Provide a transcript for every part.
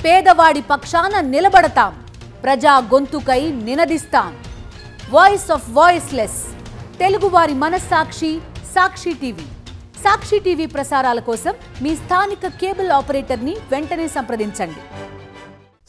పేదవాడి పక్షాన నిలబడతాం, ప్రజా గొంతుకై నినదిస్తాం. వాయిస్ ఆఫ్ వాయిస్లెస్, తెలుగువారి మనస్సాక్షి సాక్షి టీవీ. సాక్షి టీవీ ప్రసారాల కోసం మీ స్థానిక కేబుల్ ఆపరేటర్ని వెంటనే సంప్రదించండి.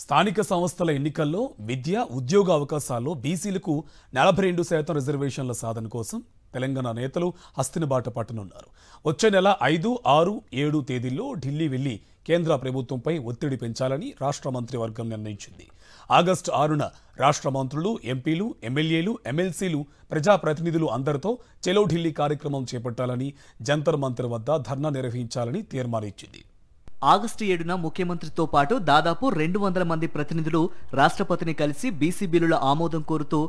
స్థానిక సంస్థల ఎన్నికల్లో విద్య ఉద్యోగ అవకాశాల్లో బీసీలకు 42% రిజర్వేషన్ల సాధన కోసం తెలంగాణ నేతలు హస్తినబాట పట్టనున్నారు. వచ్చే నెల 5, 6, 7 తేదీల్లో ఢిల్లీ వెళ్లి కేంద్ర ప్రభుత్వంపై ఒత్తిడి పెంచాలని రాష్ట్ర మంత్రివర్గం నిర్ణయించింది. ఆగస్టు 6న రాష్ట్ర మంత్రులు, ఎంపీలు, ఎమ్మెల్యేలు, ఎమ్మెల్సీలు, ప్రజాప్రతినిధులు అందరితో చెలో ఢిల్లీ కార్యక్రమం చేపట్టాలని, జంతర్ మంతర్ వద్ద ధర్నా నిర్వహించాలని తీర్మానించింది. ఆగస్టు 7న ముఖ్యమంత్రితో పాటు దాదాపు 200 మంది ప్రతినిధులు రాష్ట్రపతిని కలిసి బీసీ బిల్లుల ఆమోదం కోరుతూ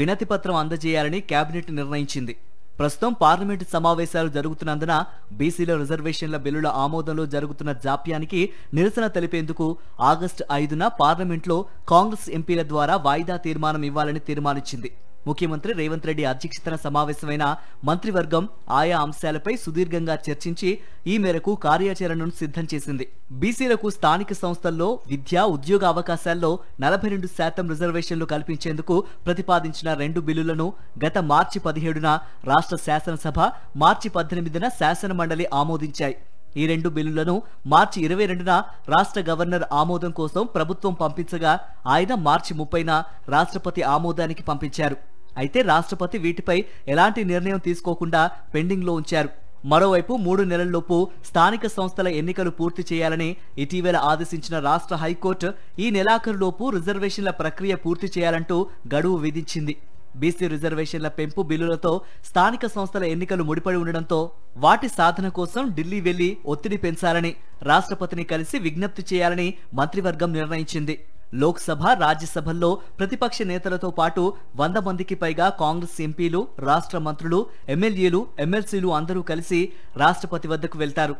వినతి పత్రం అందజేయాలని కేబినెట్ నిర్ణయించింది. ప్రస్తుతం పార్లమెంటు సమావేశాలు జరుగుతున్నందున బీసీల రిజర్వేషన్ల బిల్లుల ఆమోదంలో జరుగుతున్న జాప్యానికి నిరసన తెలిపేందుకు ఆగస్టు 5న పార్లమెంట్లో కాంగ్రెస్ ఎంపీల ద్వారా వాయిదా తీర్మానం ఇవ్వాలని తీర్మానించింది. ముఖ్యమంత్రి రేవంత్ రెడ్డి అధ్యక్షతన సమావేశమైన మంత్రివర్గం ఆయా అంశాలపై సుదీర్ఘంగా చర్చించి ఈ మేరకు కార్యాచరణను సిద్ధం చేసింది. బీసీలకు స్థానిక సంస్థల్లో విద్యా ఉద్యోగ అవకాశాల్లో 42% రిజర్వేషన్లు కల్పించేందుకు ప్రతిపాదించిన 2 బిల్లులను గత మార్చి 17న రాష్ట్ర శాసనసభ, మార్చి 18న శాసన మండలి ఆమోదించాయి. ఈ 2 బిల్లులను మార్చి 22న రాష్ట్ర గవర్నర్ ఆమోదం కోసం ప్రభుత్వం పంపించగా ఆయన మార్చి 30న రాష్ట్రపతి ఆమోదానికి పంపించారు. అయితే రాష్ట్రపతి వీటిపై ఎలాంటి నిర్ణయం తీసుకోకుండా పెండింగ్లో ఉంచారు. మరోవైపు 3 నెలల్లోపు స్థానిక సంస్థల ఎన్నికలు పూర్తి చేయాలని ఇటీవల ఆదేశించిన రాష్ట్ర హైకోర్టు ఈ నెలాఖరులోపు రిజర్వేషన్ల ప్రక్రియ పూర్తి చేయాలంటూ గడువు విధించింది. బీసీ రిజర్వేషన్ల పెంపు బిల్లులతో స్థానిక సంస్థల ఎన్నికలు ముడిపడి ఉండడంతో వాటి సాధన కోసం ఢిల్లీ వెళ్లి ఒత్తిడి పెంచాలని, రాష్ట్రపతిని కలిసి విజ్ఞప్తి చేయాలని మంత్రివర్గం నిర్ణయించింది. లోక్సభ, రాజ్యసభల్లో ప్రతిపక్ష నేతలతో పాటు 100 మందికి పైగా కాంగ్రెస్ ఎంపీలు, రాష్ట్ర మంత్రులు, ఎమ్మెల్యేలు, ఎమ్మెల్సీలు అందరూ కలిసి రాష్ట్రపతి వద్దకు వెళ్తారు.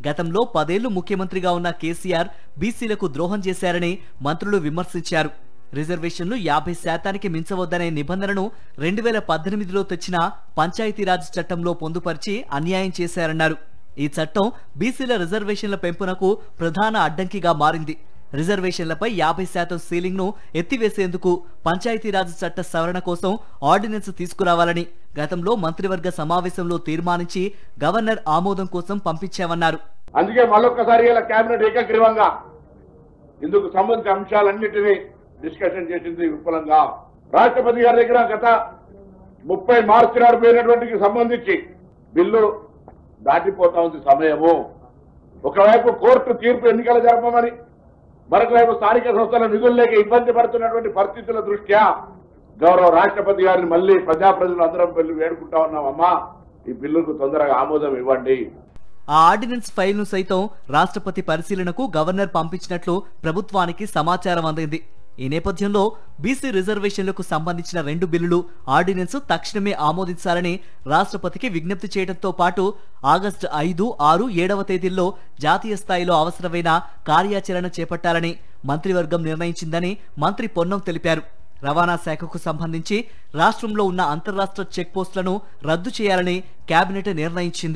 గతంలో 10 ఏళ్లు ముఖ్యమంత్రిగా ఉన్న కేసీఆర్ బీసీలకు ద్రోహం చేశారని మంత్రులు విమర్శించారు. రిజర్వేషన్లు 50% మించవద్దనే నిబంధనను 2018లో తెచ్చిన పంచాయతీరాజ్ చట్టంలో పొందుపరిచి అన్యాయం చేశారన్నారు. ఈ చట్టం బీసీల రిజర్వేషన్ల పెంపునకు ప్రధాన అడ్డంకిగా మారింది. రిజర్వేషన్లపై 50% సీలింగ్ ను ఎత్తివేసేందుకు పంచాయతీరాజ్ చట్ట సవరణ కోసం ఆర్డినెన్స్ తీసుకురావాలని గతంలో మంత్రివర్గ సమావేశంలో తీర్మానించి గవర్నర్ ఆమోదం కోసం పంపించామన్నారు. అందుకే మరొకసారి ఇలా కేబినెట్ ఏకగ్రీవంగా ఇందుకు సంబంధించిన అంశాలన్నింటినీ డిస్కషన్ చేసింది విపులంగా. రాష్ట్రపతి గారి దగ్గర గత 30 మార్చి నాడు పోయినటువంటికి సంబంధించి బిల్లు దాటిపోతా ఉంది సమయము. ఒకవైపు కోర్టు తీర్పు ఎన్నికలు జరపమని, మరొకవైపు స్థానిక సంస్థల నిధులు లేక ఇబ్బంది పడుతున్నటువంటి పరిస్థితుల దృష్ట్యా గౌరవ రాష్ట్రపతి గారిని మళ్లీ ప్రజాప్రతినిధులు అందరం వెళ్ళి వేడుకుంటా ఉన్నామమ్మా, ఈ బిల్లుకు తొందరగా ఆమోదం ఇవ్వండి. ఆ ఆర్డినెన్స్ ఫైల్ ను సైతం రాష్ట్రపతి పరిశీలనకు గవర్నర్ పంపించినట్లు ప్రభుత్వానికి సమాచారం అందింది. ఈ నేపథ్యంలో బీసీ రిజర్వేషన్లకు సంబంధించిన 2 బిల్లులు, ఆర్డినెన్స్ తక్షణమే ఆమోదించాలని రాష్ట్రపతికి విజ్ఞప్తి చేయడంతో పాటు ఆగస్టు 5, 6, 7వ తేదీల్లో జాతీయ స్థాయిలో అవసరమైన కార్యాచరణ చేపట్టాలని మంత్రివర్గం నిర్ణయించిందని మంత్రి పొన్నం తెలిపారు. రవాణా శాఖకు సంబంధించి రాష్ట్రంలో ఉన్న అంతర్రాష్ట్ర చెక్ పోస్టులను రద్దు చేయాలని కేబినెట్ నిర్ణయించింది.